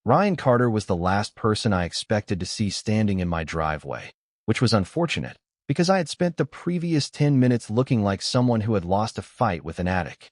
Ryan Carter was the last person I expected to see standing in my driveway, which was unfortunate because I had spent the previous 10 minutes looking like someone who had lost a fight with an addict.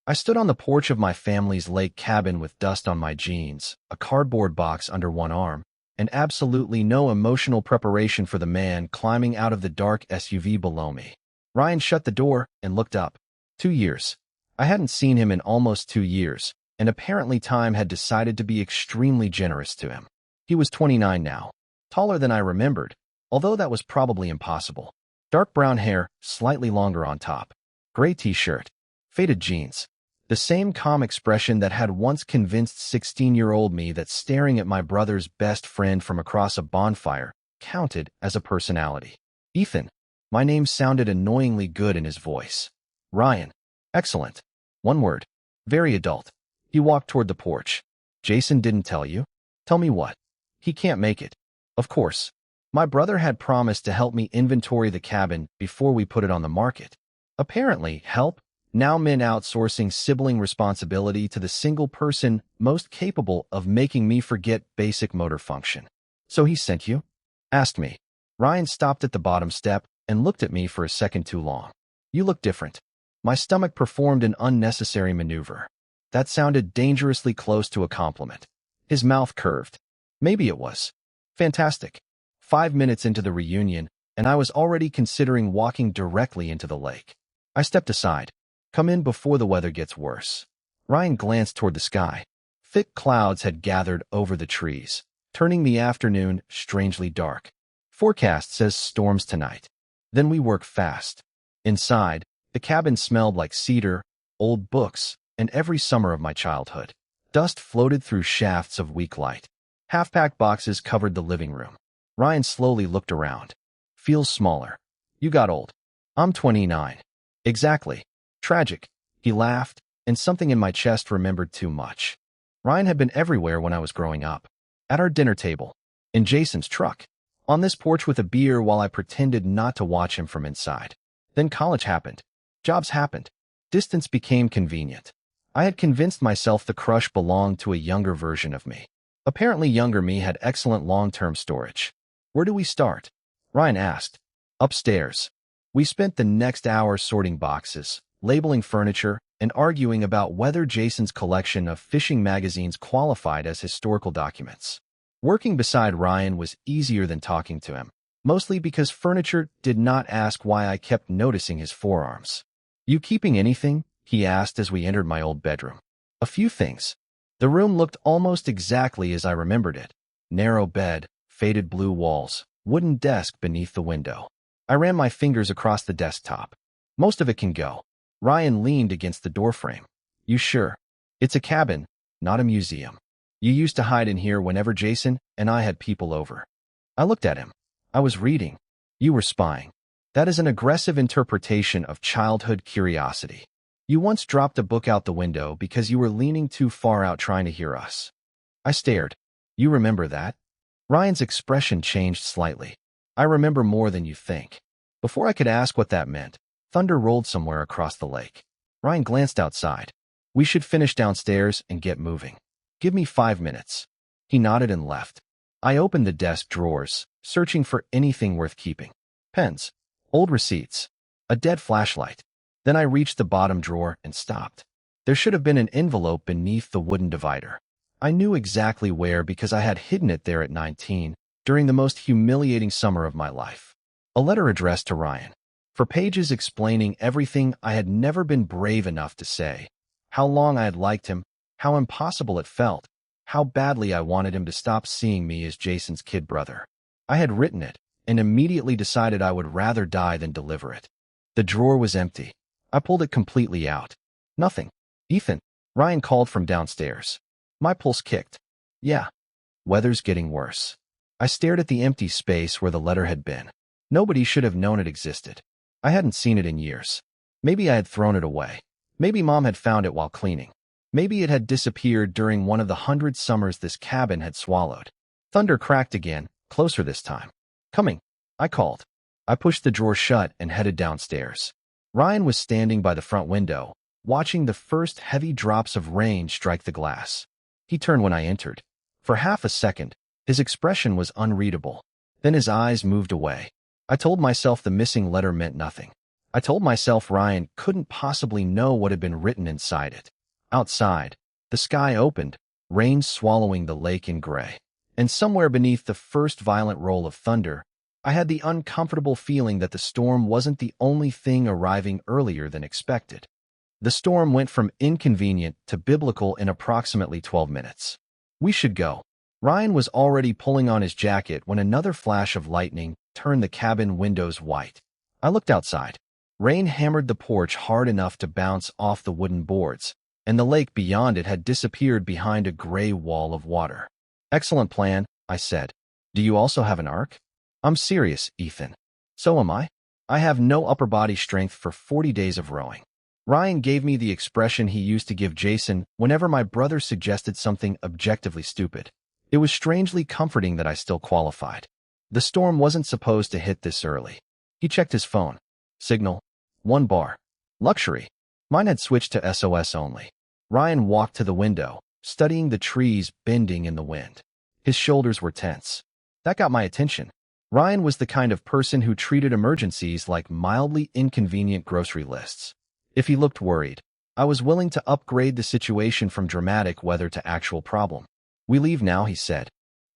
I stood on the porch of my family's lake cabin with dust on my jeans, a cardboard box under one arm, and absolutely no emotional preparation for the man climbing out of the dark SUV below me. Ryan shut the door and looked up. 2 years. I hadn't seen him in almost 2 years, and apparently time had decided to be extremely generous to him. He was 29 now, taller than I remembered, although that was probably impossible. Dark brown hair, slightly longer on top. Gray t-shirt. Faded jeans. The same calm expression that had once convinced 16-year-old me that staring at my brother's best friend from across a bonfire counted as a personality. Ethan. My name sounded annoyingly good in his voice. Ryan. Excellent. One word. Very adult. He walked toward the porch. Jason didn't tell you? Tell me what? He can't make it. Of course. My brother had promised to help me inventory the cabin before we put it on the market. Apparently, help now meant outsourcing sibling responsibility to the single person most capable of making me forget basic motor function. So he sent you? Asked me. Ryan stopped at the bottom step and looked at me for a second too long. You look different. My stomach performed an unnecessary maneuver. That sounded dangerously close to a compliment. His mouth curved. Maybe it was. Fantastic. 5 minutes into the reunion, and I was already considering walking directly into the lake. I stepped aside. Come in before the weather gets worse. Ryan glanced toward the sky. Thick clouds had gathered over the trees, turning the afternoon strangely dark. Forecast says storms tonight. Then we work fast. Inside, the cabin smelled like cedar, old books, and every summer of my childhood. Dust floated through shafts of weak light. Half-packed boxes covered the living room. Ryan slowly looked around. Feels smaller. You got old. I'm 29. Exactly. Tragic. He laughed, and something in my chest remembered too much. Ryan had been everywhere when I was growing up. At our dinner table. In Jason's truck. On this porch with a beer while I pretended not to watch him from inside. Then college happened. Jobs happened. Distance became convenient. I had convinced myself the crush belonged to a younger version of me. Apparently younger me had excellent long-term storage. Where do we start? Ryan asked. Upstairs. We spent the next hour sorting boxes, labeling furniture, and arguing about whether Jason's collection of fishing magazines qualified as historical documents. Working beside Ryan was easier than talking to him, mostly because furniture did not ask why I kept noticing his forearms. You keeping anything? He asked as we entered my old bedroom. A few things. The room looked almost exactly as I remembered it. Narrow bed, faded blue walls, wooden desk beneath the window. I ran my fingers across the desktop. Most of it can go. Ryan leaned against the doorframe. You sure? It's a cabin, not a museum. You used to hide in here whenever Jason and I had people over. I looked at him. I was reading. You were spying. That is an aggressive interpretation of childhood curiosity. You once dropped a book out the window because you were leaning too far out trying to hear us. I stared. You remember that? Ryan's expression changed slightly. I remember more than you think. Before I could ask what that meant, thunder rolled somewhere across the lake. Ryan glanced outside. We should finish downstairs and get moving. Give me 5 minutes. He nodded and left. I opened the desk drawers, searching for anything worth keeping. Pens, old receipts, a dead flashlight. Then I reached the bottom drawer and stopped. There should have been an envelope beneath the wooden divider. I knew exactly where because I had hidden it there at 19, during the most humiliating summer of my life. A letter addressed to Ryan. For pages explaining everything I had never been brave enough to say. How long I had liked him, how impossible it felt, how badly I wanted him to stop seeing me as Jason's kid brother. I had written it, and immediately decided I would rather die than deliver it. The drawer was empty. I pulled it completely out. Nothing. Ethan, Ryan called from downstairs. My pulse kicked. Yeah. Weather's getting worse. I stared at the empty space where the letter had been. Nobody should have known it existed. I hadn't seen it in years. Maybe I had thrown it away. Maybe Mom had found it while cleaning. Maybe it had disappeared during one of the 100 summers this cabin had swallowed. Thunder cracked again, closer this time. Coming, I called. I pushed the drawer shut and headed downstairs. Ryan was standing by the front window, watching the first heavy drops of rain strike the glass. He turned when I entered. For half a second, his expression was unreadable. Then his eyes moved away. I told myself the missing letter meant nothing. I told myself Ryan couldn't possibly know what had been written inside it. Outside, the sky opened, rain swallowing the lake in gray. And somewhere beneath the first violent roll of thunder, I had the uncomfortable feeling that the storm wasn't the only thing arriving earlier than expected. The storm went from inconvenient to biblical in approximately 12 minutes. We should go. Ryan was already pulling on his jacket when another flash of lightning turned the cabin windows white. I looked outside. Rain hammered the porch hard enough to bounce off the wooden boards, and the lake beyond it had disappeared behind a gray wall of water. Excellent plan, I said. Do you also have an arc? I'm serious, Ethan. So am I. I have no upper body strength for 40 days of rowing. Ryan gave me the expression he used to give Jason whenever my brother suggested something objectively stupid. It was strangely comforting that I still qualified. The storm wasn't supposed to hit this early. He checked his phone. Signal. 1 bar. Luxury. Mine had switched to SOS only. Ryan walked to the window, studying the trees bending in the wind. His shoulders were tense. That got my attention. Ryan was the kind of person who treated emergencies like mildly inconvenient grocery lists. If he looked worried, I was willing to upgrade the situation from dramatic weather to actual problem. We leave now, he said,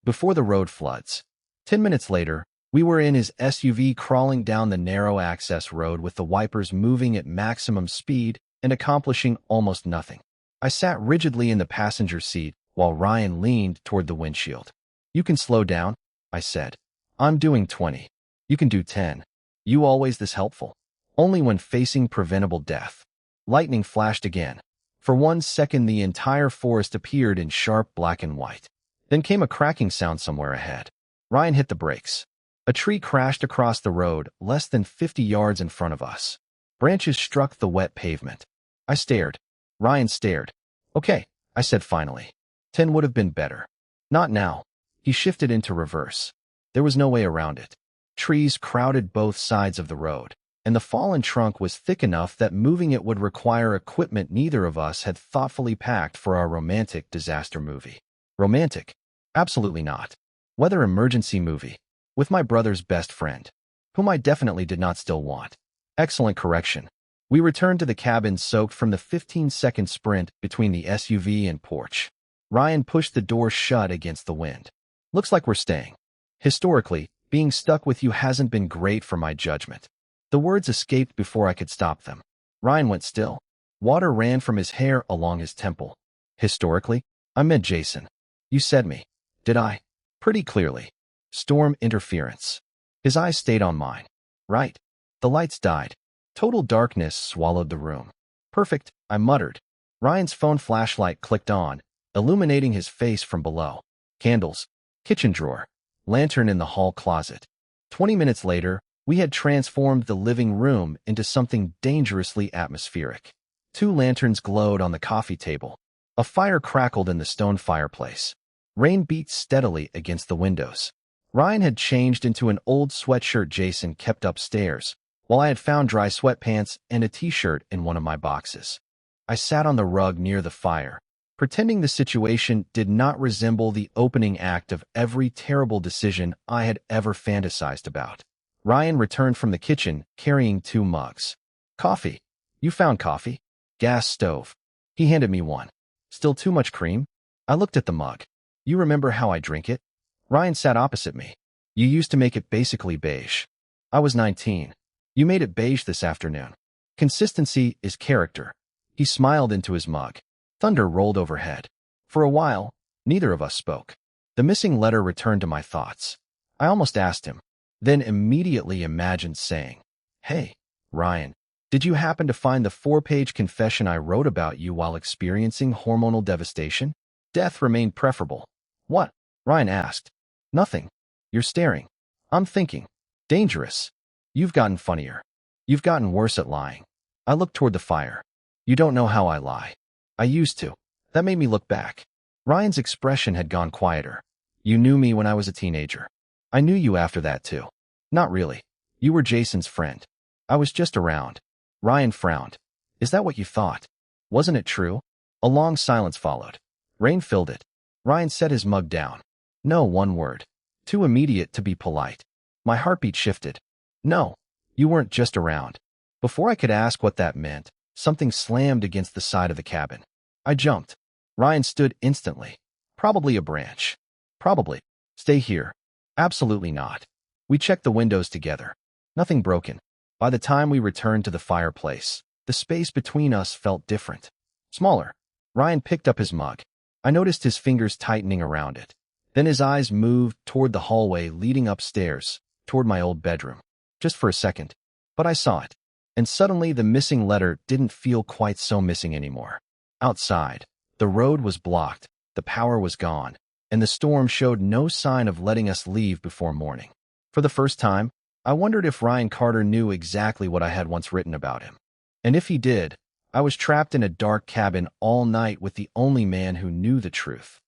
before the road floods. 10 minutes later, we were in his SUV crawling down the narrow access road with the wipers moving at maximum speed and accomplishing almost nothing. I sat rigidly in the passenger seat while Ryan leaned toward the windshield. You can slow down, I said. I'm doing 20. You can do 10. You always this helpful. Only when facing preventable death. Lightning flashed again. For 1 second, the entire forest appeared in sharp black and white. Then came a cracking sound somewhere ahead. Ryan hit the brakes. A tree crashed across the road less than 50 yards in front of us. Branches struck the wet pavement. I stared. Ryan stared. Okay, I said finally. 10 would have been better. Not now. He shifted into reverse. There was no way around it. Trees crowded both sides of the road, and the fallen trunk was thick enough that moving it would require equipment neither of us had thoughtfully packed for our romantic disaster movie. Romantic? Absolutely not. Weather emergency movie. With my brother's best friend, whom I definitely did not still want. Excellent correction. We returned to the cabin soaked from the 15-second sprint between the SUV and porch. Ryan pushed the door shut against the wind. Looks like we're staying. Historically, being stuck with you hasn't been great for my judgment. The words escaped before I could stop them. Ryan went still. Water ran from his hair along his temple. Historically? I meant Jason. You said me. Did I? Pretty clearly. Storm interference. His eyes stayed on mine. Right. The lights died. Total darkness swallowed the room. Perfect, I muttered. Ryan's phone flashlight clicked on, illuminating his face from below. Candles. Kitchen drawer. Lantern in the hall closet. 20 minutes later, we had transformed the living room into something dangerously atmospheric. 2 lanterns glowed on the coffee table. A fire crackled in the stone fireplace. Rain beat steadily against the windows. Ryan had changed into an old sweatshirt Jason kept upstairs, while I had found dry sweatpants and a t-shirt in one of my boxes. I sat on the rug near the fire, pretending the situation did not resemble the opening act of every terrible decision I had ever fantasized about. Ryan returned from the kitchen carrying 2 mugs. Coffee. You found coffee? Gas stove. He handed me one. Still too much cream? I looked at the mug. You remember how I drink it? Ryan sat opposite me. You used to make it basically beige. I was 19. You made it beige this afternoon. Consistency is character. He smiled into his mug. Thunder rolled overhead. For a while, neither of us spoke. The missing letter returned to my thoughts. I almost asked him, then immediately imagined saying, Hey, Ryan, did you happen to find the 4-page confession I wrote about you while experiencing hormonal devastation? Death remained preferable. What? Ryan asked. Nothing. You're staring. I'm thinking. Dangerous. You've gotten funnier. You've gotten worse at lying. I looked toward the fire. You don't know how I lie. I used to. That made me look back. Ryan's expression had gone quieter. You knew me when I was a teenager. I knew you after that too. Not really. You were Jason's friend. I was just around. Ryan frowned. Is that what you thought? Wasn't it true? A long silence followed. Rain filled it. Ryan set his mug down. No, one word. Too immediate to be polite. My heartbeat shifted. No, you weren't just around. Before I could ask what that meant, something slammed against the side of the cabin. I jumped. Ryan stood instantly. Probably a branch. Probably. Stay here. Absolutely not. We checked the windows together. Nothing broken. By the time we returned to the fireplace, the space between us felt different. Smaller. Ryan picked up his mug. I noticed his fingers tightening around it. Then his eyes moved toward the hallway leading upstairs, toward my old bedroom. Just for a second. But I saw it. And suddenly the missing letter didn't feel quite so missing anymore. Outside, the road was blocked, the power was gone, and the storm showed no sign of letting us leave before morning. For the first time, I wondered if Ryan Carter knew exactly what I had once written about him. And if he did, I was trapped in a dark cabin all night with the only man who knew the truth.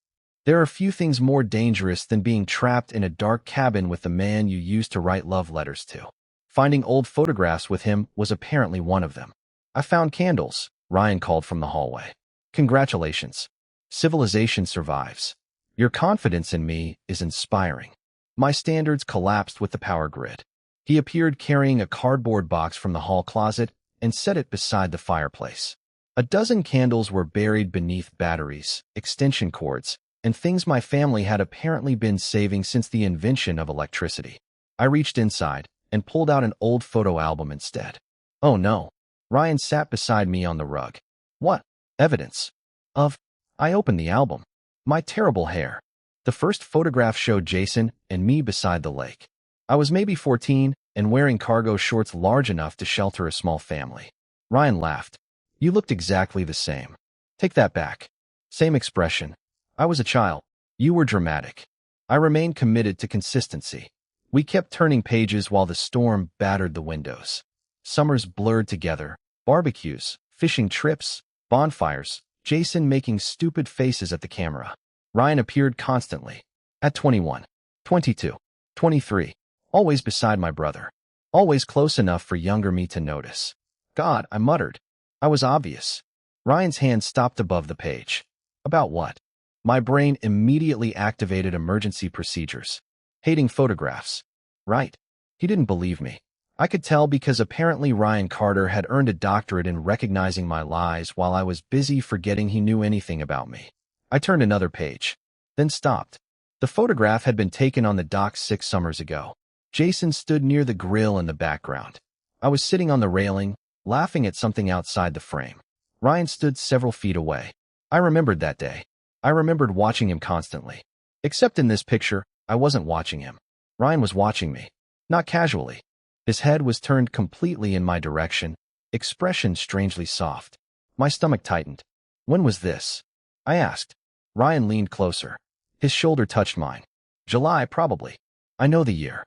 There are few things more dangerous than being trapped in a dark cabin with the man you used to write love letters to. Finding old photographs with him was apparently one of them. I found candles, Ryan called from the hallway. Congratulations. Civilization survives. Your confidence in me is inspiring. My standards collapsed with the power grid. He appeared carrying a cardboard box from the hall closet and set it beside the fireplace. A dozen candles were buried beneath batteries, extension cords, and things my family had apparently been saving since the invention of electricity. I reached inside and pulled out an old photo album instead. Oh no. Ryan sat beside me on the rug. What? Evidence? Of? I opened the album. My terrible hair. The first photograph showed Jason and me beside the lake. I was maybe 14 and wearing cargo shorts large enough to shelter a small family. Ryan laughed. You looked exactly the same. Take that back. Same expression. I was a child. You were dramatic. I remained committed to consistency. We kept turning pages while the storm battered the windows. Summers blurred together, barbecues, fishing trips, bonfires, Jason making stupid faces at the camera. Ryan appeared constantly. At 21, 22, 23, always beside my brother. Always close enough for younger me to notice. God, I muttered. I was obvious. Ryan's hand stopped above the page. About what? My brain immediately activated emergency procedures. Hating photographs. Right. He didn't believe me. I could tell because apparently Ryan Carter had earned a doctorate in recognizing my lies while I was busy forgetting he knew anything about me. I turned another page, then stopped. The photograph had been taken on the dock 6 summers ago. Jason stood near the grill in the background. I was sitting on the railing, laughing at something outside the frame. Ryan stood several feet away. I remembered that day. I remembered watching him constantly. Except in this picture, I wasn't watching him. Ryan was watching me. Not casually. His head was turned completely in my direction, expression strangely soft. My stomach tightened. When was this? I asked. Ryan leaned closer. His shoulder touched mine. July, probably. I know the year.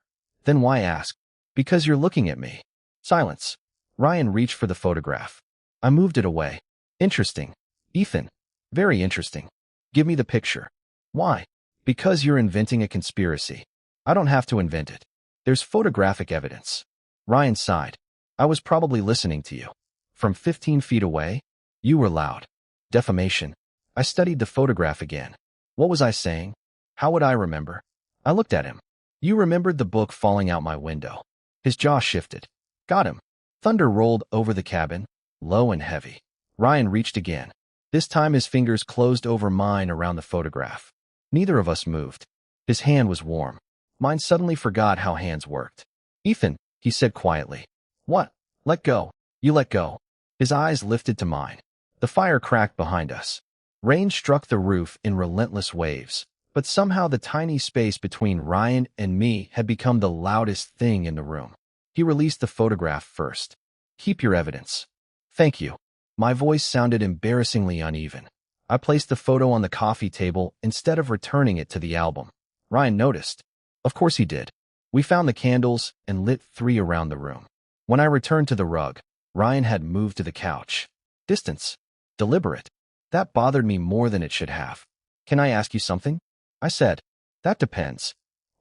Then why ask? Because you're looking at me. Silence. Ryan reached for the photograph. I moved it away. Interesting. Ethan. Very interesting. Give me the picture. Why? Because you're inventing a conspiracy. I don't have to invent it. There's photographic evidence. Ryan sighed. I was probably listening to you. From 15 feet away? You were loud. Defamation. I studied the photograph again. What was I saying? How would I remember? I looked at him. You remembered the book falling out my window. His jaw shifted. Got him. Thunder rolled over the cabin, low and heavy. Ryan reached again. This time his fingers closed over mine around the photograph. Neither of us moved. His hand was warm. Mine suddenly forgot how hands worked. Ethan, he said quietly. What? Let go. You let go. His eyes lifted to mine. The fire cracked behind us. Rain struck the roof in relentless waves, but somehow the tiny space between Ryan and me had become the loudest thing in the room. He released the photograph first. Keep your evidence. Thank you. My voice sounded embarrassingly uneven. I placed the photo on the coffee table instead of returning it to the album. Ryan noticed. Of course he did. We found the candles and lit 3 around the room. When I returned to the rug, Ryan had moved to the couch. Distance. Deliberate. That bothered me more than it should have. Can I ask you something? I said. That depends.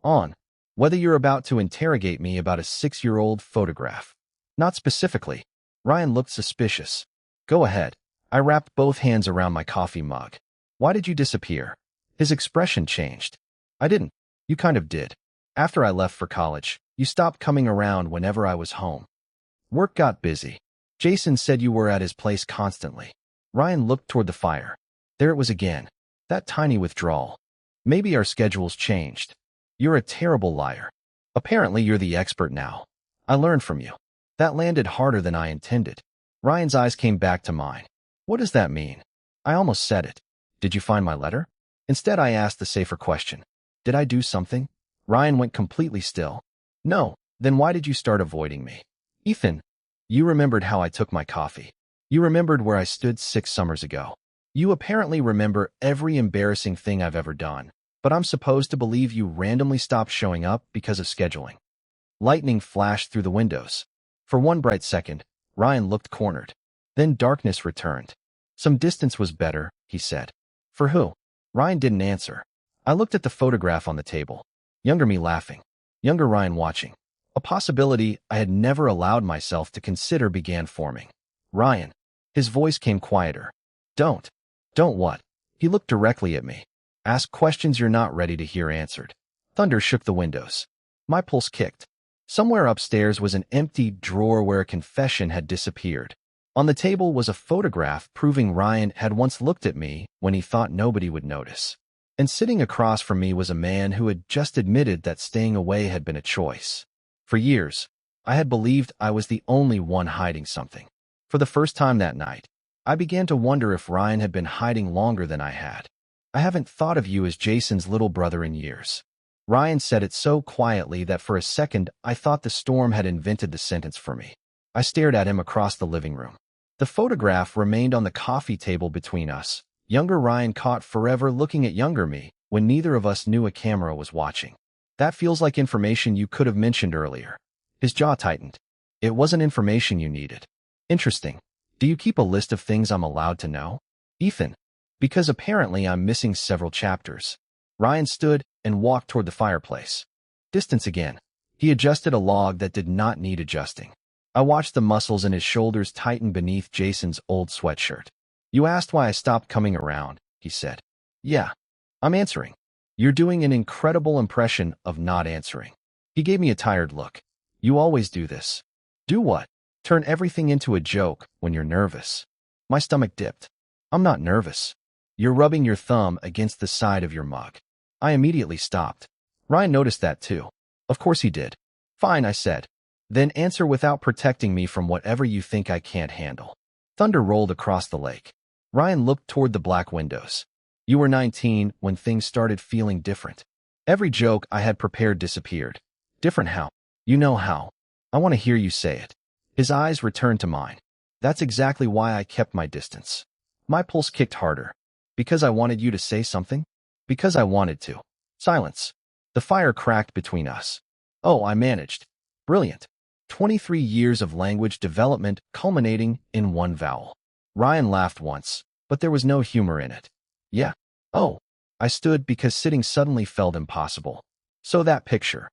On whether you're about to interrogate me about a 6-year-old photograph. Not specifically. Ryan looked suspicious. Go ahead. I wrapped both hands around my coffee mug. Why did you disappear? His expression changed. I didn't. You kind of did. After I left for college, you stopped coming around whenever I was home. Work got busy. Jason said you were at his place constantly. Ryan looked toward the fire. There it was again. That tiny withdrawal. Maybe our schedules changed. You're a terrible liar. Apparently you're the expert now. I learned from you. That landed harder than I intended. Ryan's eyes came back to mine. What does that mean? I almost said it. Did you find my letter? Instead, I asked the safer question. Did I do something? Ryan went completely still. No. Then why did you start avoiding me? Ethan, you remembered how I took my coffee. You remembered where I stood 6 summers ago. You apparently remember every embarrassing thing I've ever done, but I'm supposed to believe you randomly stopped showing up because of scheduling. Lightning flashed through the windows. For one bright second, Ryan looked cornered. Then darkness returned. Some distance was better, he said. For who? Ryan didn't answer. I looked at the photograph on the table. Younger me laughing. Younger Ryan watching. A possibility I had never allowed myself to consider began forming. Ryan. His voice came quieter. Don't. Don't what? He looked directly at me. Ask questions you're not ready to hear answered. Thunder shook the windows. My pulse kicked. Somewhere upstairs was an empty drawer where a confession had disappeared. On the table was a photograph proving Ryan had once looked at me when he thought nobody would notice. And sitting across from me was a man who had just admitted that staying away had been a choice. For years, I had believed I was the only one hiding something. For the first time that night, I began to wonder if Ryan had been hiding longer than I had. I haven't thought of you as Jason's little brother in years. Ryan said it so quietly that for a second I thought the storm had invented the sentence for me. I stared at him across the living room. The photograph remained on the coffee table between us. Younger Ryan caught forever looking at younger me when neither of us knew a camera was watching. That feels like information you could have mentioned earlier. His jaw tightened. It wasn't information you needed. Interesting. Do you keep a list of things I'm allowed to know? Ethan. Because apparently I'm missing several chapters. Ryan stood and walked toward the fireplace. Distance again. He adjusted a log that did not need adjusting. I watched the muscles in his shoulders tighten beneath Jason's old sweatshirt. You asked why I stopped coming around, he said. Yeah. I'm answering. You're doing an incredible impression of not answering. He gave me a tired look. You always do this. Do what? Turn everything into a joke when you're nervous. My stomach dipped. I'm not nervous. You're rubbing your thumb against the side of your mug. I immediately stopped. Ryan noticed that too. Of course he did. Fine, I said. Then answer without protecting me from whatever you think I can't handle. Thunder rolled across the lake. Ryan looked toward the black windows. You were 19 when things started feeling different. Every joke I had prepared disappeared. Different how? You know how. I want to hear you say it. His eyes returned to mine. That's exactly why I kept my distance. My pulse kicked harder. Because I wanted you to say something? Because I wanted to. Silence. The fire cracked between us. Oh, I managed. Brilliant. 23 years of language development culminating in one vowel. Ryan laughed once, but there was no humor in it. Yeah. Oh. I stood because sitting suddenly felt impossible. So that picture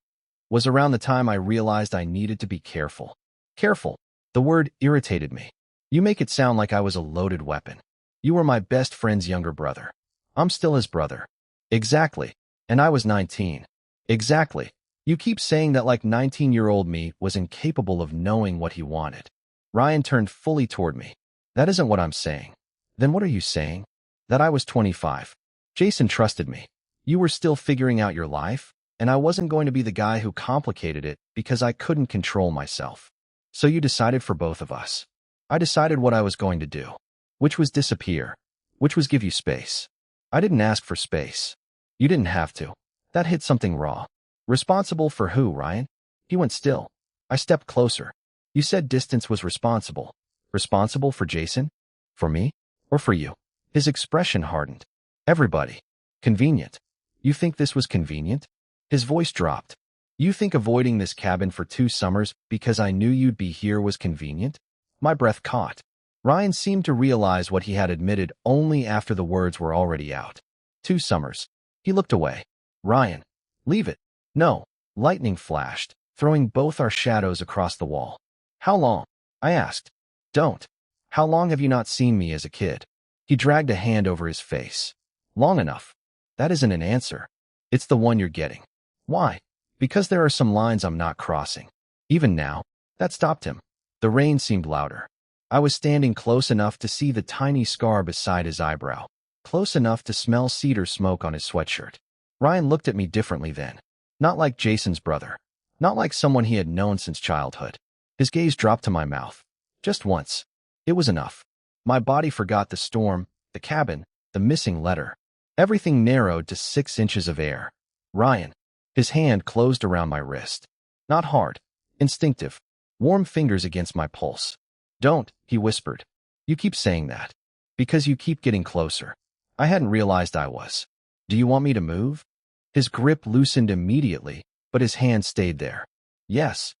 was around the time I realized I needed to be careful. Careful. The word irritated me. You make it sound like I was a loaded weapon. You were my best friend's younger brother. I'm still his brother. Exactly. And I was 19. Exactly. You keep saying that like 19-year-old me was incapable of knowing what he wanted. Ryan turned fully toward me. That isn't what I'm saying. Then what are you saying? That I was 25. Jason trusted me. You were still figuring out your life, and I wasn't going to be the guy who complicated it because I couldn't control myself. So you decided for both of us. I decided what I was going to do. Which was disappear. Which was give you space. I didn't ask for space. You didn't have to. That hit something raw. Responsible for who, Ryan? He went still. I stepped closer. You said distance was responsible. Responsible for Jason? For me? Or for you? His expression hardened. Everybody. Convenient. You think this was convenient? His voice dropped. You think avoiding this cabin for 2 summers because I knew you'd be here was convenient? My breath caught. Ryan seemed to realize what he had admitted only after the words were already out. 2 summers. He looked away. Ryan. Leave it. No. Lightning flashed, throwing both our shadows across the wall. How long? I asked. Don't. How long have you not seen me as a kid? He dragged a hand over his face. Long enough. That isn't an answer. It's the one you're getting. Why? Because there are some lines I'm not crossing. Even now, that stopped him. The rain seemed louder. I was standing close enough to see the tiny scar beside his eyebrow, close enough to smell cedar smoke on his sweatshirt. Ryan looked at me differently then. Not like Jason's brother. Not like someone he had known since childhood. His gaze dropped to my mouth. Just once. It was enough. My body forgot the storm, the cabin, the missing letter. Everything narrowed to 6 inches of air. Ryan. His hand closed around my wrist. Not hard. Instinctive. Warm fingers against my pulse. Don't, he whispered. You keep saying that. Because you keep getting closer. I hadn't realized I was. Do you want me to move? His grip loosened immediately, but his hand stayed there. Yes.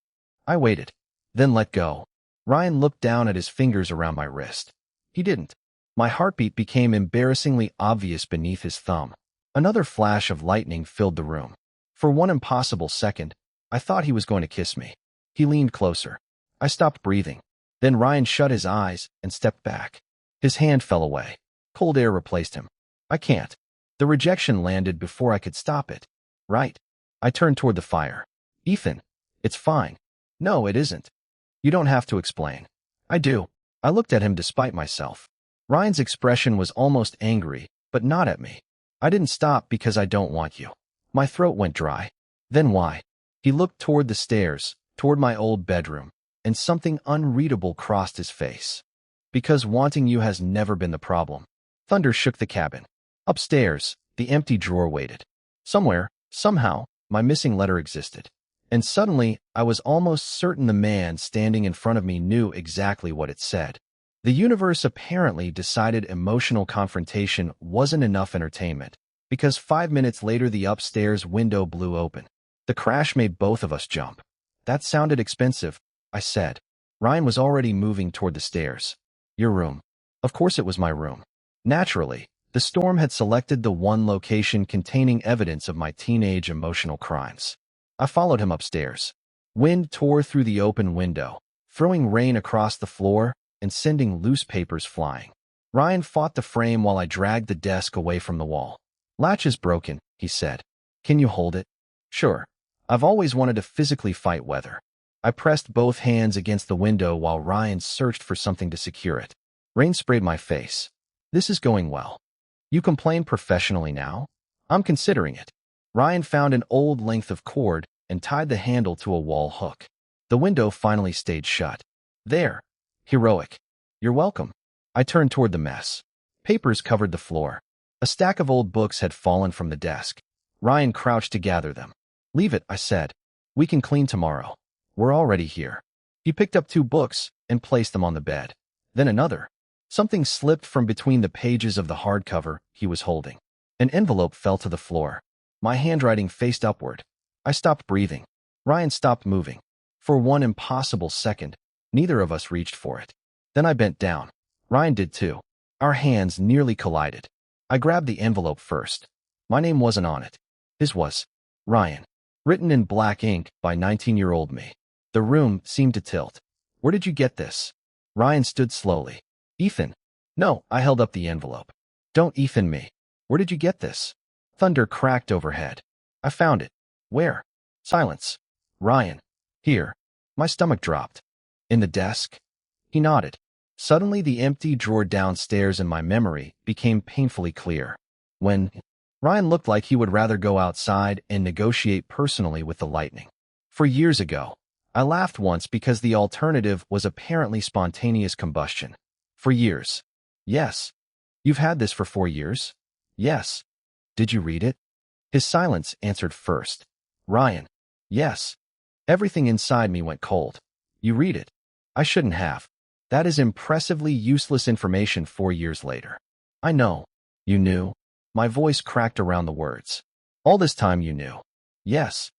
I waited. Then let go. Ryan looked down at his fingers around my wrist. He didn't. My heartbeat became embarrassingly obvious beneath his thumb. Another flash of lightning filled the room. For one impossible second, I thought he was going to kiss me. He leaned closer. I stopped breathing. Then Ryan shut his eyes and stepped back. His hand fell away. Cold air replaced him. I can't. The rejection landed before I could stop it. Right. I turned toward the fire. Ethan, it's fine. No, it isn't. You don't have to explain. I do. I looked at him despite myself. Ryan's expression was almost angry, but not at me. I didn't stop because I don't want you. My throat went dry. Then why? He looked toward the stairs, toward my old bedroom, and something unreadable crossed his face. Because wanting you has never been the problem. Thunder shook the cabin. Upstairs, the empty drawer waited. Somewhere, somehow, my missing letter existed. And suddenly, I was almost certain the man standing in front of me knew exactly what it said. The universe apparently decided emotional confrontation wasn't enough entertainment, because 5 minutes later the upstairs window blew open. The crash made both of us jump. That sounded expensive, I said. Ryan was already moving toward the stairs. Your room. Of course it was my room. Naturally, the storm had selected the one location containing evidence of my teenage emotional crimes. I followed him upstairs. Wind tore through the open window, throwing rain across the floor and sending loose papers flying. Ryan fought the frame while I dragged the desk away from the wall. Latch is broken, he said. Can you hold it? Sure. I've always wanted to physically fight weather. I pressed both hands against the window while Ryan searched for something to secure it. Rain sprayed my face. This is going well. You complain professionally now? I'm considering it. Ryan found an old length of cord and tied the handle to a wall hook. The window finally stayed shut. There. Heroic. You're welcome. I turned toward the mess. Papers covered the floor. A stack of old books had fallen from the desk. Ryan crouched to gather them. Leave it, I said. We can clean tomorrow. We're already here. He picked up 2 books and placed them on the bed. Then another. Something slipped from between the pages of the hardcover he was holding. An envelope fell to the floor. My handwriting faced upward. I stopped breathing. Ryan stopped moving. For one impossible second, neither of us reached for it. Then I bent down. Ryan did too. Our hands nearly collided. I grabbed the envelope first. My name wasn't on it. His was. Ryan. Written in black ink by 19-year-old me. The room seemed to tilt. Where did you get this? Ryan stood slowly. Ethan. No, I held up the envelope. Don't Ethan me. Where did you get this? Thunder cracked overhead. I found it. Where? Silence. Ryan. Here. My stomach dropped. In the desk? He nodded. Suddenly the empty drawer downstairs in my memory became painfully clear. When Ryan looked like he would rather go outside and negotiate personally with the lightning. For years ago, I laughed once because the alternative was apparently spontaneous combustion. For years. Yes. You've had this for 4 years? Yes. Did you read it? His silence answered first. Ryan. Yes. Everything inside me went cold. You read it. I shouldn't have. That is impressively useless information 4 years later. I know. You knew. My voice cracked around the words. All this time you knew. Yes.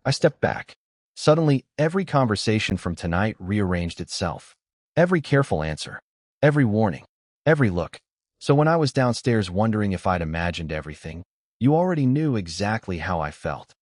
I stepped back. Suddenly, every conversation from tonight rearranged itself. Every careful answer. Every warning. Every look. So when I was downstairs wondering if I'd imagined everything, you already knew exactly how I felt.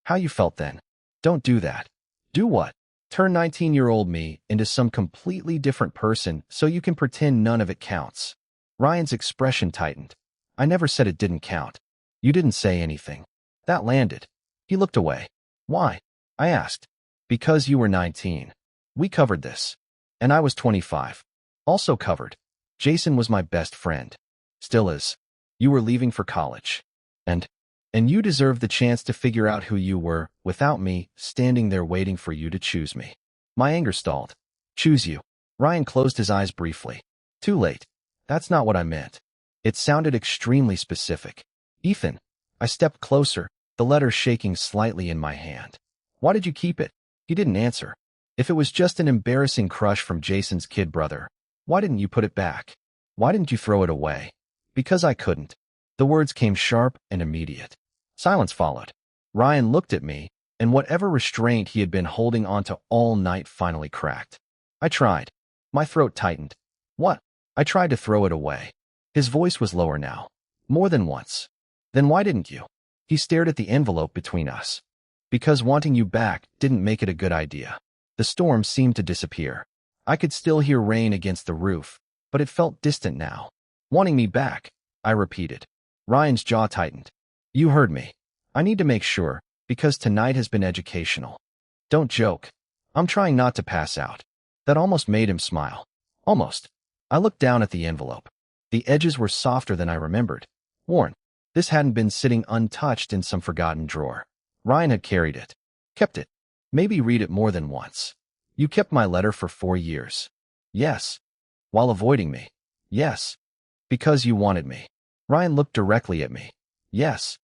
How you felt then. Don't do that. Do what? Turn 19-year-old me into some completely different person so you can pretend none of it counts. Ryan's expression tightened. I never said it didn't count. You didn't say anything. That landed. He looked away. Why? I asked. Because you were 19. We covered this. And I was 25. Also covered. Jason was my best friend. Still is. You were leaving for college. And you deserved the chance to figure out who you were without me standing there waiting for you to choose me. My anger stalled. Choose you. Ryan closed his eyes briefly. Too late. That's not what I meant. It sounded extremely specific. Ethan. I stepped closer, the letter shaking slightly in my hand. Why did you keep it? He didn't answer. If it was just an embarrassing crush from Jason's kid brother, why didn't you put it back? Why didn't you throw it away? Because I couldn't. The words came sharp and immediate. Silence followed. Ryan looked at me, and whatever restraint he had been holding onto all night finally cracked. I tried. My throat tightened. What? I tried to throw it away. His voice was lower now. More than once. Then why didn't you? He stared at the envelope between us. Because wanting you back didn't make it a good idea. The storm seemed to disappear. I could still hear rain against the roof, but it felt distant now. Wanting me back, I repeated. Ryan's jaw tightened. You heard me. I need to make sure, because tonight has been educational. Don't joke. I'm trying not to pass out. That almost made him smile. Almost. I looked down at the envelope. The edges were softer than I remembered. Worn. This hadn't been sitting untouched in some forgotten drawer. Ryan had carried it. Kept it. Maybe read it more than once. You kept my letter for 4 years. Yes. While avoiding me. Yes. Because you wanted me. Ryan looked directly at me. Yes.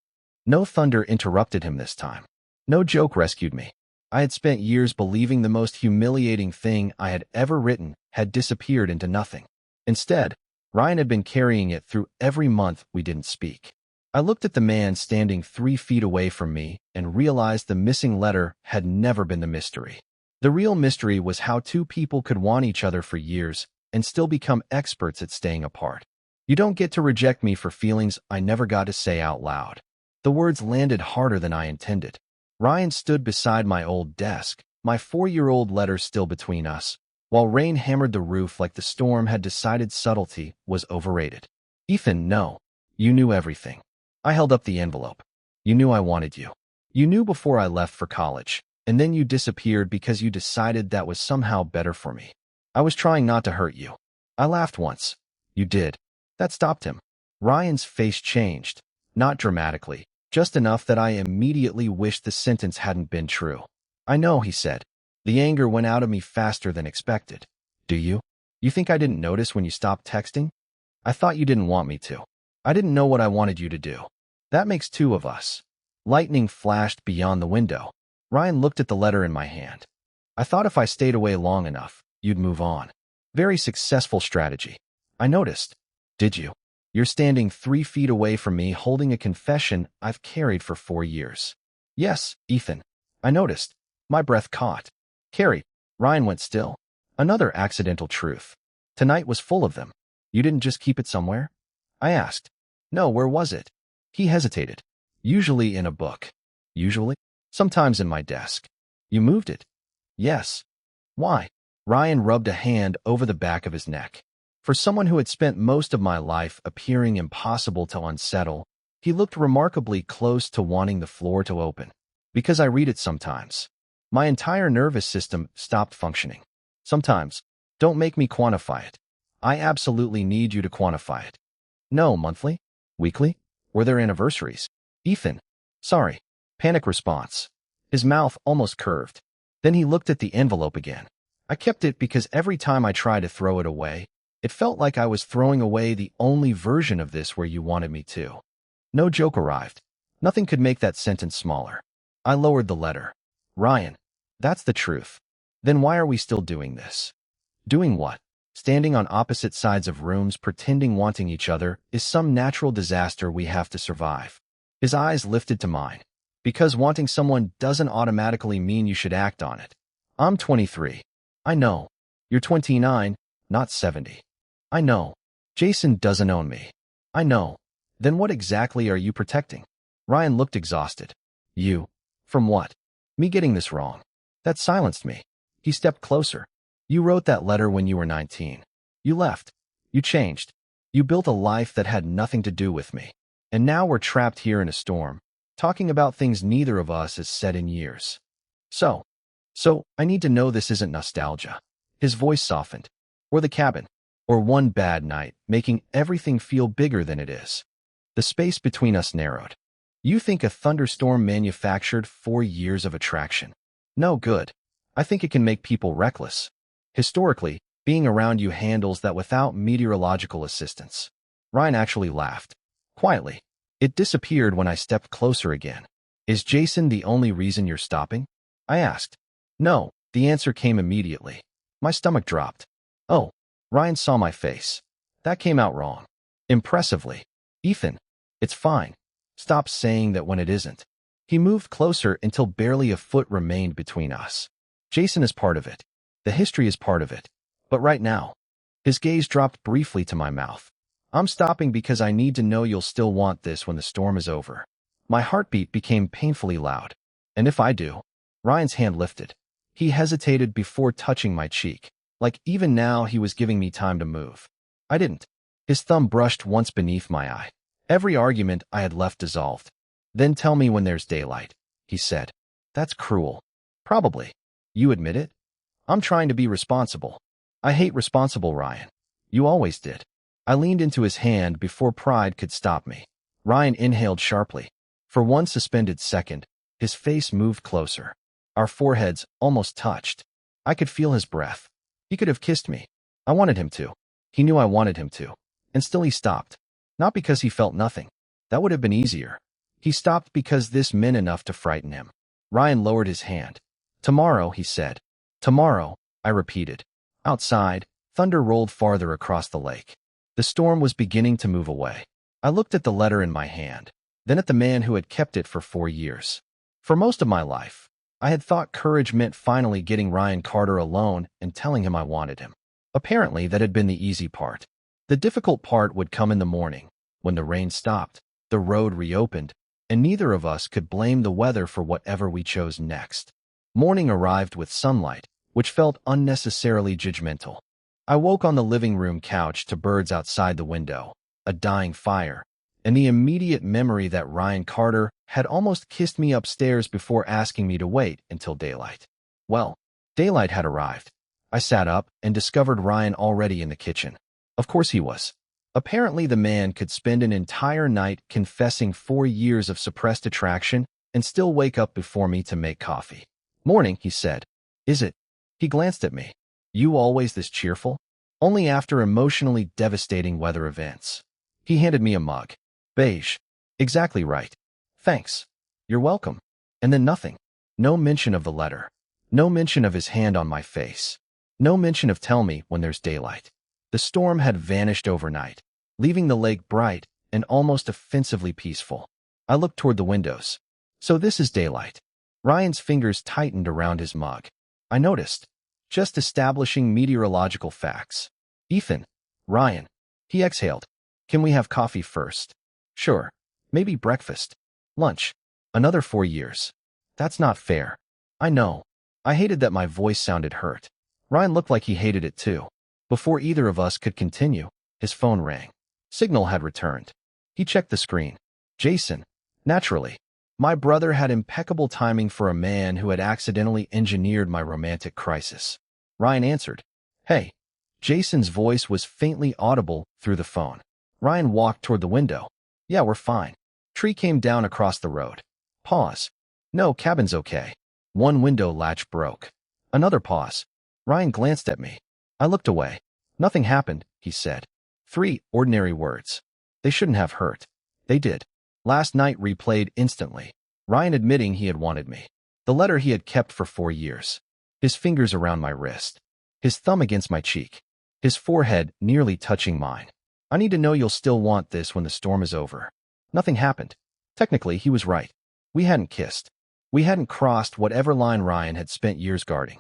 No thunder interrupted him this time. No joke rescued me. I had spent years believing the most humiliating thing I had ever written had disappeared into nothing. Instead, Ryan had been carrying it through every month we didn't speak. I looked at the man standing 3 feet away from me and realized the missing letter had never been the mystery. The real mystery was how 2 people could want each other for years and still become experts at staying apart. You don't get to reject me for feelings I never got to say out loud. The words landed harder than I intended. Ryan stood beside my old desk, my 4-year-old letter still between us, while rain hammered the roof like the storm had decided subtlety was overrated. Ethan, no. You knew everything. I held up the envelope. You knew I wanted you. You knew before I left for college, and then you disappeared because you decided that was somehow better for me. I was trying not to hurt you. I laughed once. You did. That stopped him. Ryan's face changed, not dramatically, just enough that I immediately wished the sentence hadn't been true. I know, he said. The anger went out of me faster than expected. Do you? You think I didn't notice when you stopped texting? I thought you didn't want me to. I didn't know what I wanted you to do. That makes 2 of us. Lightning flashed beyond the window. Ryan looked at the letter in my hand. I thought if I stayed away long enough, you'd move on. Very successful strategy. I noticed. Did you? You're standing 3 feet away from me holding a confession I've carried for 4 years. Yes, Ethan. I noticed. My breath caught. Carrie. Ryan went still. Another accidental truth. Tonight was full of them. You didn't just keep it somewhere? I asked. No, where was it? He hesitated. Usually in a book. Usually? Sometimes in my desk. You moved it? Yes. Why? Ryan rubbed a hand over the back of his neck. For someone who had spent most of my life appearing impossible to unsettle, he looked remarkably close to wanting the floor to open. Because I read it sometimes. My entire nervous system stopped functioning. Sometimes. Don't make me quantify it. I absolutely need you to quantify it. No, monthly? Weekly? Were there anniversaries? Ethan. Sorry. Panic response. His mouth almost curved. Then he looked at the envelope again. I kept it because every time I tried to throw it away, it felt like I was throwing away the only version of this where you wanted me to. No joke arrived. Nothing could make that sentence smaller. I lowered the letter. Ryan, that's the truth. Then why are we still doing this? Doing what? Standing on opposite sides of rooms pretending wanting each other is some natural disaster we have to survive. His eyes lifted to mine. Because wanting someone doesn't automatically mean you should act on it. I'm 23. I know. You're 29, not 70. I know. Jason doesn't own me. I know. Then what exactly are you protecting? Ryan looked exhausted. You. From what? Me getting this wrong. That silenced me. He stepped closer. You wrote that letter when you were 19. You left. You changed. You built a life that had nothing to do with me. And now we're trapped here in a storm, talking about things neither of us has said in years. So, I need to know this isn't nostalgia. His voice softened. Or the cabin. Or one bad night, making everything feel bigger than it is. The space between us narrowed. You think a thunderstorm manufactured 4 years of attraction? No good. I think it can make people reckless. Historically, being around you handles that without meteorological assistance. Ryan actually laughed. Quietly. It disappeared when I stepped closer again. Is Jason the only reason you're stopping? I asked. No, the answer came immediately. My stomach dropped. Oh, Ryan saw my face. That came out wrong. Impressively. Ethan, it's fine. Stop saying that when it isn't. He moved closer until barely a foot remained between us. Jason is part of it. The history is part of it. But right now, his gaze dropped briefly to my mouth. I'm stopping because I need to know you'll still want this when the storm is over. My heartbeat became painfully loud. And if I do, Ryan's hand lifted. He hesitated before touching my cheek, like even now he was giving me time to move. I didn't. His thumb brushed once beneath my eye. Every argument I had left dissolved. Then tell me when there's daylight, he said. That's cruel. Probably. You admit it? I'm trying to be responsible. I hate responsible, Ryan. You always did. I leaned into his hand before pride could stop me. Ryan inhaled sharply. For one suspended second, his face moved closer. Our foreheads almost touched. I could feel his breath. He could have kissed me. I wanted him to. He knew I wanted him to. And still he stopped. Not because he felt nothing. That would have been easier. He stopped because this meant enough to frighten him. Ryan lowered his hand. Tomorrow, he said. Tomorrow, I repeated. Outside, thunder rolled farther across the lake. The storm was beginning to move away. I looked at the letter in my hand, then at the man who had kept it for 4 years. For most of my life, I had thought courage meant finally getting Ryan Carter alone and telling him I wanted him. Apparently, that had been the easy part. The difficult part would come in the morning, when the rain stopped, the road reopened, and neither of us could blame the weather for whatever we chose next. Morning arrived with sunlight, which felt unnecessarily judgmental. I woke on the living room couch to birds outside the window, a dying fire, and the immediate memory that Ryan Carter had almost kissed me upstairs before asking me to wait until daylight. Well, daylight had arrived. I sat up and discovered Ryan already in the kitchen. Of course he was. Apparently the man could spend an entire night confessing 4 years of suppressed attraction and still wake up before me to make coffee. Morning, he said. Is it? He glanced at me. You always this cheerful? Only after emotionally devastating weather events. He handed me a mug. Beige. Exactly right. Thanks. You're welcome. And then nothing. No mention of the letter. No mention of his hand on my face. No mention of tell me when there's daylight. The storm had vanished overnight, leaving the lake bright and almost offensively peaceful. I looked toward the windows. So this is daylight. Ryan's fingers tightened around his mug. I noticed. Just establishing meteorological facts. Ethan. Ryan. He exhaled. Can we have coffee first? Sure. Maybe breakfast. Lunch. Another 4 years. That's not fair. I know. I hated that my voice sounded hurt. Ryan looked like he hated it too. Before either of us could continue, his phone rang. Signal had returned. He checked the screen. Jason. Naturally. My brother had impeccable timing for a man who had accidentally engineered my romantic crisis. Ryan answered. Hey. Jason's voice was faintly audible through the phone. Ryan walked toward the window. Yeah, we're fine. Tree came down across the road. Pause. No, cabin's okay. One window latch broke. Another pause. Ryan glanced at me. I looked away. Nothing happened, he said. 3 ordinary words. They shouldn't have hurt. They did. Last night replayed instantly. Ryan admitting he had wanted me. The letter he had kept for 4 years. His fingers around my wrist. His thumb against my cheek. His forehead nearly touching mine. I need to know you'll still want this when the storm is over. Nothing happened. Technically, he was right. We hadn't kissed. We hadn't crossed whatever line Ryan had spent years guarding.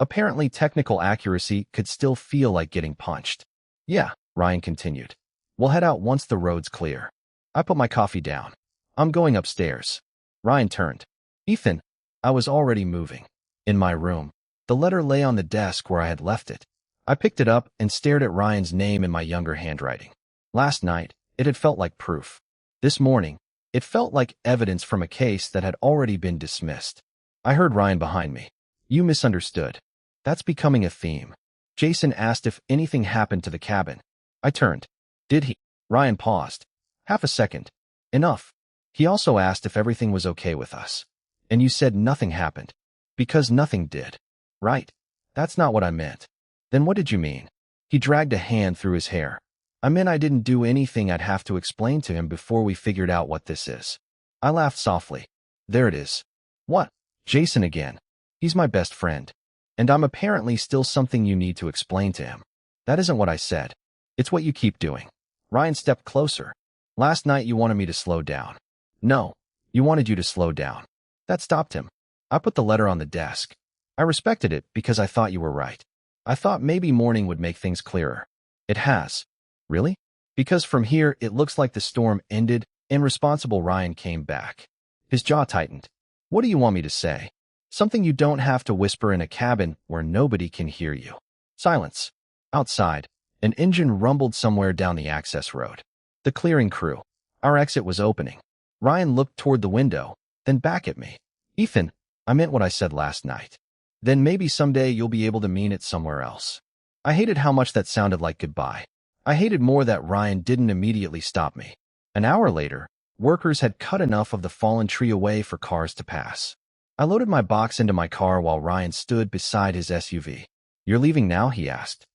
Apparently, technical accuracy could still feel like getting punched. Yeah, Ryan continued. We'll head out once the road's clear. I put my coffee down. I'm going upstairs. Ryan turned. Ethan. I was already moving. In my room. The letter lay on the desk where I had left it. I picked it up and stared at Ryan's name in my younger handwriting. Last night, it had felt like proof. This morning, it felt like evidence from a case that had already been dismissed. I heard Ryan behind me. You misunderstood. That's becoming a theme. Jason asked if anything happened to the cabin. I turned. Did he? Ryan paused. Half a second. Enough. He also asked if everything was okay with us. And you said nothing happened. Because nothing did. Right. That's not what I meant. Then what did you mean? He dragged a hand through his hair. I meant I didn't do anything I'd have to explain to him before we figured out what this is. I laughed softly. There it is. What? Jason again. He's my best friend. And I'm apparently still something you need to explain to him. That isn't what I said. It's what you keep doing. Ryan stepped closer. Last night you wanted me to slow down. No. You wanted you to slow down. That stopped him. I put the letter on the desk. I respected it because I thought you were right. I thought maybe morning would make things clearer. It has. Really? Because from here, it looks like the storm ended and responsible Ryan came back. His jaw tightened. What do you want me to say? Something you don't have to whisper in a cabin where nobody can hear you. Silence. Outside, an engine rumbled somewhere down the access road. The clearing crew. Our exit was opening. Ryan looked toward the window, then back at me. Ethan, I meant what I said last night. Then maybe someday you'll be able to mean it somewhere else. I hated how much that sounded like goodbye. I hated more that Ryan didn't immediately stop me. An hour later, workers had cut enough of the fallen tree away for cars to pass. I loaded my box into my car while Ryan stood beside his SUV. You're leaving now? He asked.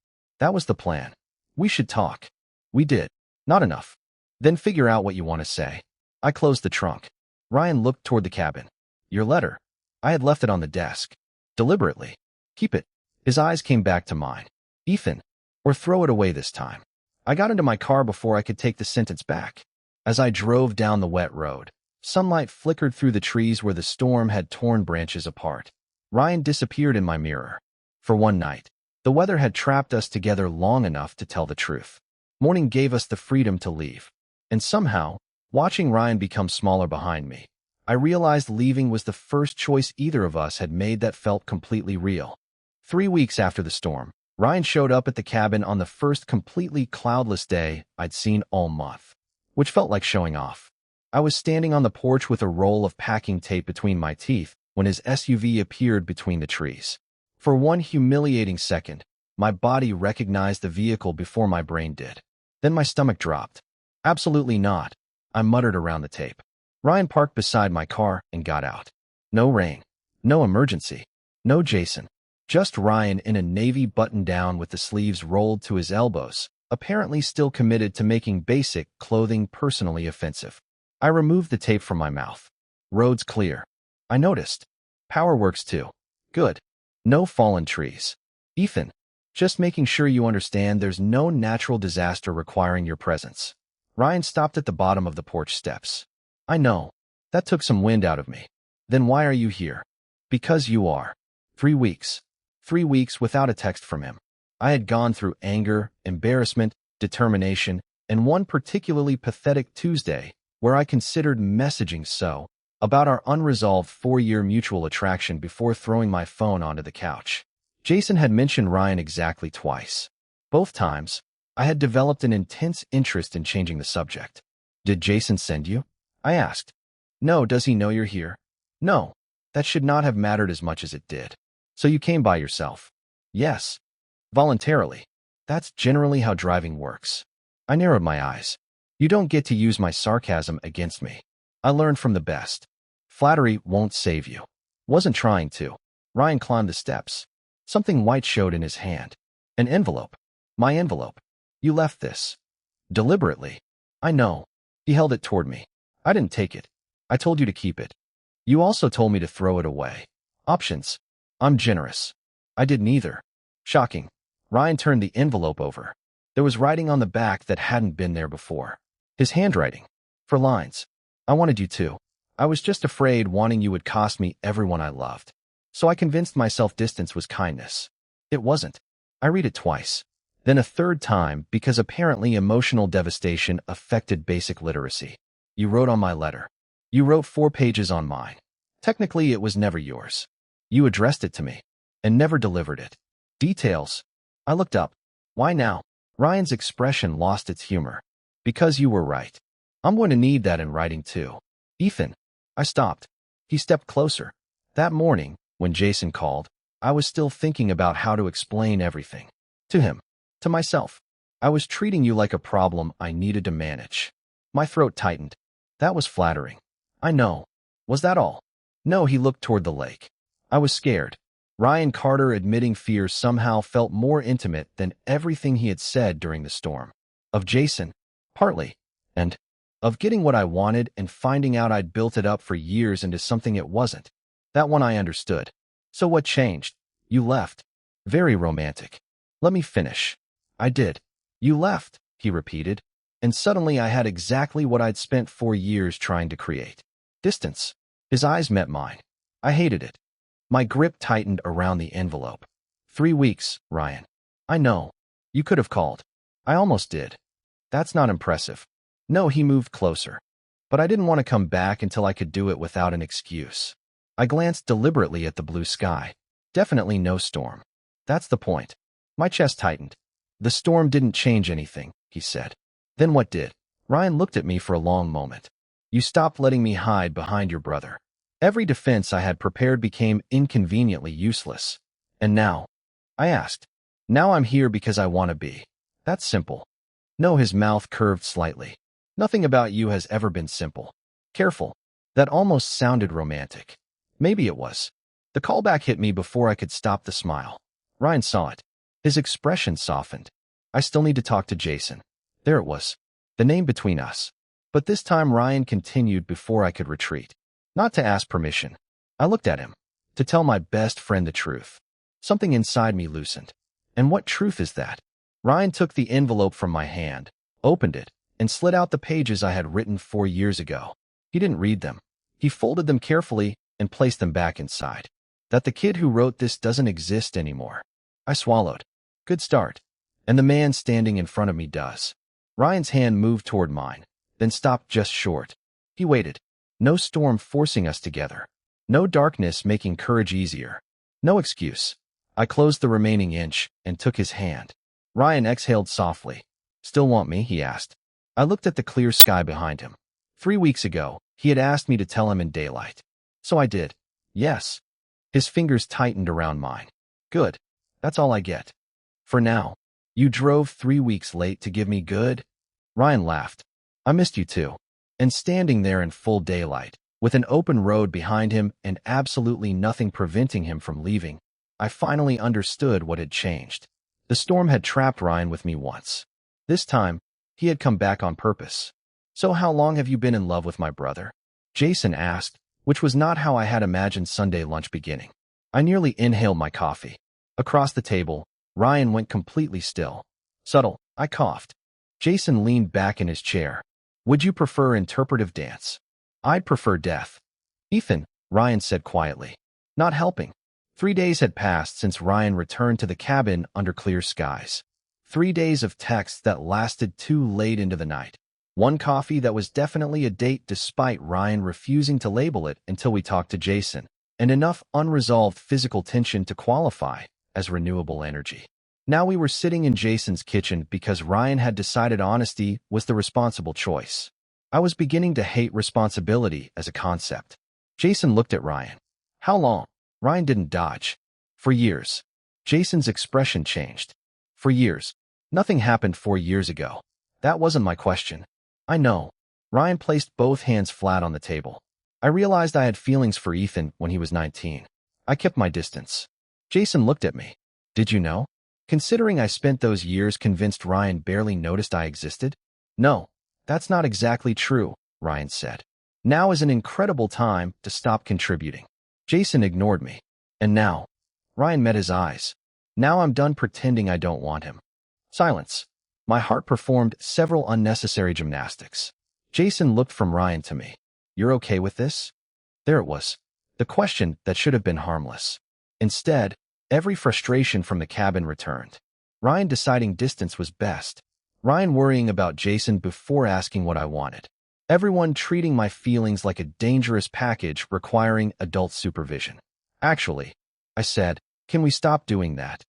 That was the plan. We should talk. We did. Not enough. Then figure out what you want to say. I closed the trunk. Ryan looked toward the cabin. Your letter. I had left it on the desk. Deliberately. Keep it. His eyes came back to mine. Ethan. Or throw it away this time. I got into my car before I could take the sentence back. As I drove down the wet road, sunlight flickered through the trees where the storm had torn branches apart. Ryan disappeared in my mirror. For one night, the weather had trapped us together long enough to tell the truth. Morning gave us the freedom to leave. And somehow, watching Ryan become smaller behind me, I realized leaving was the first choice either of us had made that felt completely real. 3 weeks after the storm, Ryan showed up at the cabin on the first completely cloudless day I'd seen all month, which felt like showing off. I was standing on the porch with a roll of packing tape between my teeth when his SUV appeared between the trees. For one humiliating second, my body recognized the vehicle before my brain did. Then my stomach dropped. Absolutely not, I muttered around the tape. Ryan parked beside my car and got out. No rain. No emergency. No Jason. Just Ryan in a navy button-down with the sleeves rolled to his elbows, apparently still committed to making basic clothing personally offensive. I removed the tape from my mouth. Roads clear. I noticed. Power works too. Good. No fallen trees. Ethan, just making sure you understand there's no natural disaster requiring your presence. Ryan stopped at the bottom of the porch steps. I know. That took some wind out of me. Then why are you here? Because you are. 3 weeks. 3 weeks without a text from him. I had gone through anger, embarrassment, determination, and one particularly pathetic Tuesday where I considered messaging so about our unresolved 4-year mutual attraction before throwing my phone onto the couch. Jason had mentioned Ryan exactly twice. Both times, I had developed an intense interest in changing the subject. Did Jason send you? I asked. No, does he know you're here? No, that should not have mattered as much as it did. So you came by yourself? Yes. Voluntarily. That's generally how driving works. I narrowed my eyes. You don't get to use my sarcasm against me. I learned from the best. Flattery won't save you. Wasn't trying to. Ryan climbed the steps. Something white showed in his hand. An envelope. My envelope. You left this. Deliberately. I know. He held it toward me. I didn't take it. I told you to keep it. You also told me to throw it away. Options. I'm generous. I did neither. Shocking. Ryan turned the envelope over. There was writing on the back that hadn't been there before. His handwriting. 4 lines. I wanted you to. I was just afraid wanting you would cost me everyone I loved. So I convinced myself distance was kindness. It wasn't. I read it twice. Then a third time because apparently emotional devastation affected basic literacy. You wrote on my letter. You wrote 4 pages on mine. Technically, it was never yours. You addressed it to me and never delivered it. Details. I looked up. Why now? Ryan's expression lost its humor. Because you were right. I'm going to need that in writing too. Ethan. I stopped. He stepped closer. That morning, when Jason called, I was still thinking about how to explain everything. To him. To myself. I was treating you like a problem I needed to manage. My throat tightened. That was flattering. I know. Was that all? No, he looked toward the lake. I was scared. Ryan Carter admitting fear somehow felt more intimate than everything he had said during the storm. Of Jason, partly, and of getting what I wanted and finding out I'd built it up for years into something it wasn't. That one I understood. So what changed? You left. Very romantic. Let me finish. I did. You left, he repeated, and suddenly I had exactly what I'd spent 4 years trying to create. Distance. His eyes met mine. I hated it. My grip tightened around the envelope. 3 weeks, Ryan. I know. You could have called. I almost did. That's not impressive. No, he moved closer. But I didn't want to come back until I could do it without an excuse. I glanced deliberately at the blue sky. Definitely no storm. That's the point. My chest tightened. The storm didn't change anything, he said. Then what did? Ryan looked at me for a long moment. You stopped letting me hide behind your brother. Every defense I had prepared became inconveniently useless. And now? I asked. Now I'm here because I want to be. That's simple. No, his mouth curved slightly. Nothing about you has ever been simple. Careful. That almost sounded romantic. Maybe it was. The callback hit me before I could stop the smile. Ryan saw it. His expression softened. I still need to talk to Jason. There it was. The name between us. But this time Ryan continued before I could retreat. Not to ask permission. I looked at him. To tell my best friend the truth. Something inside me loosened. And what truth is that? Ryan took the envelope from my hand, opened it, and slid out the pages I had written 4 years ago. He didn't read them. He folded them carefully and placed them back inside. That the kid who wrote this doesn't exist anymore. I swallowed. Good start. And the man standing in front of me does. Ryan's hand moved toward mine, then stopped just short. He waited. No storm forcing us together. No darkness making courage easier. No excuse. I closed the remaining inch and took his hand. Ryan exhaled softly. Still want me? He asked. I looked at the clear sky behind him. 3 weeks ago, he had asked me to tell him in daylight. So I did. Yes. His fingers tightened around mine. Good. That's all I get. For now. You drove 3 weeks late to give me good? Ryan laughed. I missed you too. And standing there in full daylight, with an open road behind him and absolutely nothing preventing him from leaving, I finally understood what had changed. The storm had trapped Ryan with me once. This time, he had come back on purpose. So how long have you been in love with my brother? Jason asked, which was not how I had imagined Sunday lunch beginning. I nearly inhaled my coffee. Across the table, Ryan went completely still. Subtle, I coughed. Jason leaned back in his chair. Would you prefer interpretive dance? I'd prefer death. Ethan, Ryan said quietly. Not helping. 3 days had passed since Ryan returned to the cabin under clear skies. 3 days of texts that lasted too late into the night. 1 coffee that was definitely a date despite Ryan refusing to label it until we talked to Jason, and enough unresolved physical tension to qualify as renewable energy. Now we were sitting in Jason's kitchen because Ryan had decided honesty was the responsible choice. I was beginning to hate responsibility as a concept. Jason looked at Ryan. How long? Ryan didn't dodge. For years. Jason's expression changed. For years. Nothing happened 4 years ago. That wasn't my question. I know. Ryan placed both hands flat on the table. I realized I had feelings for Ethan when he was 19. I kept my distance. Jason looked at me. Did you know? Considering I spent those years convinced Ryan barely noticed I existed? No, that's not exactly true, Ryan said. Now is an incredible time to stop contributing. Jason ignored me. And now? Ryan met his eyes. Now I'm done pretending I don't want him. Silence. My heart performed several unnecessary gymnastics. Jason looked from Ryan to me. You're okay with this? There it was. The question that should have been harmless. Instead, every frustration from the cabin returned. Ryan deciding distance was best. Ryan worrying about Jason before asking what I wanted. Everyone treating my feelings like a dangerous package requiring adult supervision. Actually, I said, can we stop doing that?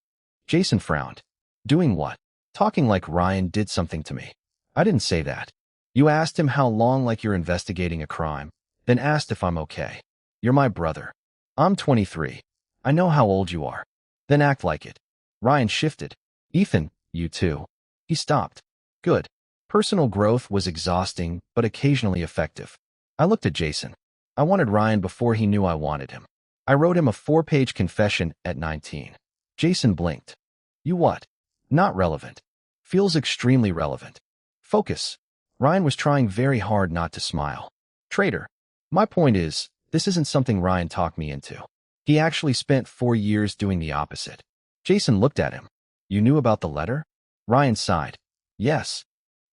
Jason frowned. Doing what? Talking like Ryan did something to me. I didn't say that. You asked him how long like you're investigating a crime, then asked if I'm okay. You're my brother. I'm 23. I know how old you are. Then act like it. Ryan shifted. Ethan, you too. He stopped. Good. Personal growth was exhausting, but occasionally effective. I looked at Jason. I wanted Ryan before he knew I wanted him. I wrote him a 4-page confession at 19. Jason blinked. You what? Not relevant. Feels extremely relevant. Focus. Ryan was trying very hard not to smile. Traitor. My point is, this isn't something Ryan talked me into. He actually spent 4 years doing the opposite. Jason looked at him. You knew about the letter? Ryan sighed. Yes.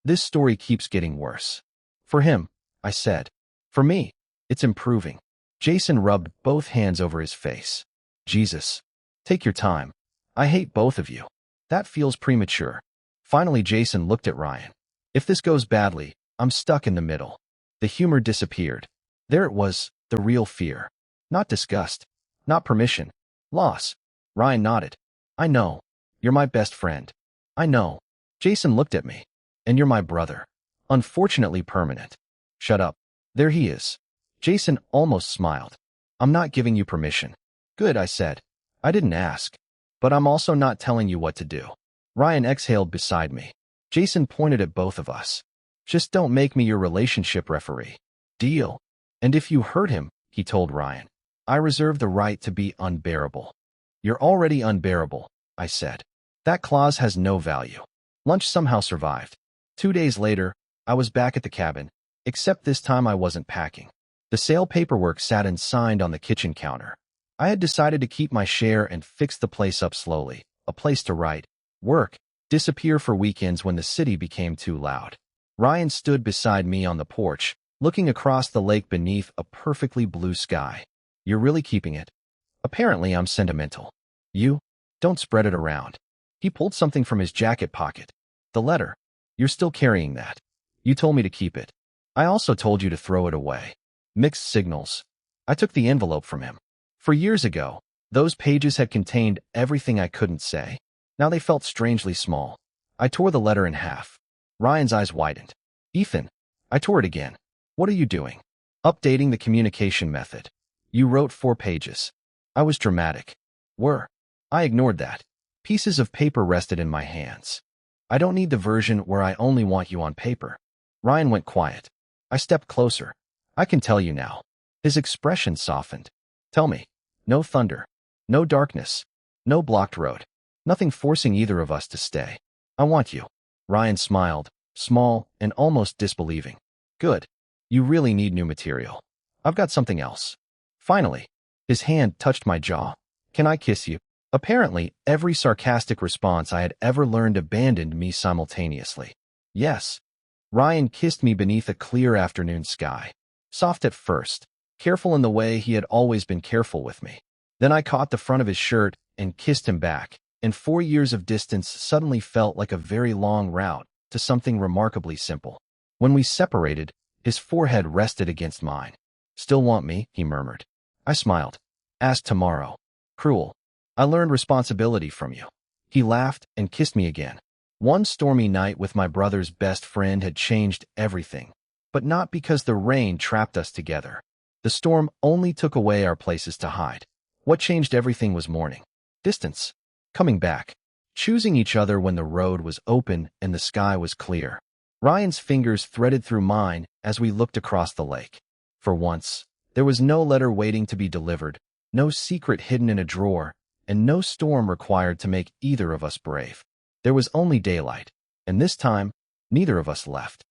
This story keeps getting worse. For him, I said. For me, it's improving. Jason rubbed both hands over his face. Jesus. Take your time. I hate both of you. That feels premature. Finally, Jason looked at Ryan. If this goes badly, I'm stuck in the middle. The humor disappeared. There it was, the real fear. Not disgust. Not permission. Loss. Ryan nodded. I know. You're my best friend. I know. Jason looked at me. And you're my brother. Unfortunately permanent. Shut up. There he is. Jason almost smiled. I'm not giving you permission. Good, I said. I didn't ask. But I'm also not telling you what to do. Ryan exhaled beside me. Jason pointed at both of us. Just don't make me your relationship referee. Deal. And if you hurt him, he told Ryan, I reserve the right to be unbearable. You're already unbearable, I said. That clause has no value. Lunch somehow survived. 2 days later, I was back at the cabin, except this time I wasn't packing. The sale paperwork sat unsigned on the kitchen counter. I had decided to keep my share and fix the place up slowly, a place to write, work, disappear for weekends when the city became too loud. Ryan stood beside me on the porch, looking across the lake beneath a perfectly blue sky. You're really keeping it? Apparently I'm sentimental. You? Don't spread it around. He pulled something from his jacket pocket. The letter. You're still carrying that. You told me to keep it. I also told you to throw it away. Mixed signals. I took the envelope from him. For years ago, those pages had contained everything I couldn't say. Now they felt strangely small. I tore the letter in half. Ryan's eyes widened. Ethan. I tore it again. What are you doing? Updating the communication method. You wrote 4 pages. I was dramatic. Were. I ignored that. Pieces of paper rested in my hands. I don't need the version where I only want you on paper. Ryan went quiet. I stepped closer. I can tell you now. His expression softened. Tell me. No thunder. No darkness. No blocked road. Nothing forcing either of us to stay. I want you. Ryan smiled, small and almost disbelieving. Good. You really need new material. I've got something else. Finally, his hand touched my jaw. Can I kiss you? Apparently, every sarcastic response I had ever learned abandoned me simultaneously. Yes. Ryan kissed me beneath a clear afternoon sky. Soft at first, careful in the way he had always been careful with me. Then I caught the front of his shirt and kissed him back, and 4 years of distance suddenly felt like a very long route to something remarkably simple. When we separated, his forehead rested against mine. Still want me? He murmured. I smiled. Ask tomorrow. Cruel. I learned responsibility from you. He laughed and kissed me again. One stormy night with my brother's best friend had changed everything, but not because the rain trapped us together. The storm only took away our places to hide. What changed everything was morning. Distance. Coming back. Choosing each other when the road was open and the sky was clear. Ryan's fingers threaded through mine as we looked across the lake. For once, there was no letter waiting to be delivered, no secret hidden in a drawer, and no storm required to make either of us brave. There was only daylight, and this time, neither of us left.